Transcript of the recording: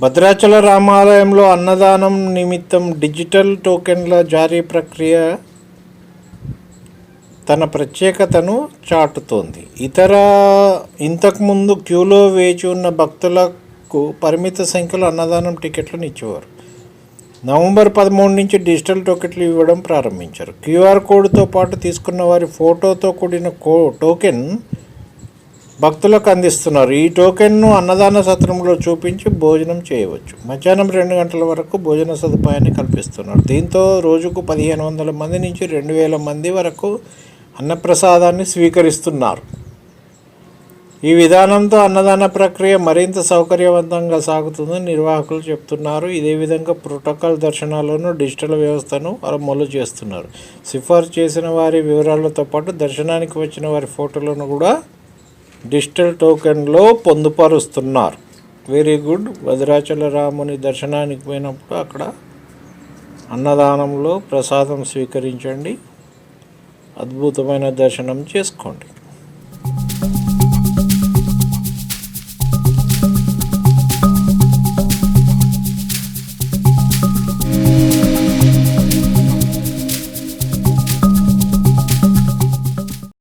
భద్రాచల రామాలయంలో అన్నదానం నిమిత్తం డిజిటల్ టోకెన్ల జారీ ప్రక్రియ తన ప్రత్యేకతను చాటుతోంది. ఇంతకుముందు క్యూలో వేచి ఉన్న భక్తులకు పరిమిత సంఖ్యలో అన్నదానం టికెట్లను ఇచ్చేవారు. నవంబర్ 13 నుంచి డిజిటల్ టోకెన్లు ఇవ్వడం ప్రారంభించారు. క్యూఆర్ కోడ్తో పాటు తీసుకున్న వారి ఫోటోతో కూడిన టోకెన్ భక్తులకు అందిస్తున్నారు. ఈ టోకెన్ను అన్నదాన సత్రంలో చూపించి భోజనం చేయవచ్చు. మధ్యాహ్నం 2 గంటల వరకు భోజన సదుపాయాన్ని కల్పిస్తున్నారు. దీంతో రోజుకు 1500 మంది నుంచి 2000 మంది వరకు అన్నప్రసాదాన్ని స్వీకరిస్తున్నారు. ఈ విధానంతో అన్నదాన ప్రక్రియ మరింత సౌకర్యవంతంగా సాగుతుందని నిర్వాహకులు చెబుతున్నారు. ఇదే విధంగా ప్రోటోకాల్ దర్శనాలను డిజిటల్ వ్యవస్థను అమలు చేస్తున్నారు. సిఫార్సు చేసిన వారి వివరాలతో పాటు దర్శనానికి వచ్చిన వారి ఫోటోలను కూడా డిజిటల్ టోకెన్లో పొందుపరుస్తున్నారు. Very good. భద్రాచల రాముని దర్శనానికి పోయినప్పుడు అక్కడ అన్నదానంలో ప్రసాదం స్వీకరించండి. అద్భుతమైన దర్శనం చేసుకోండి.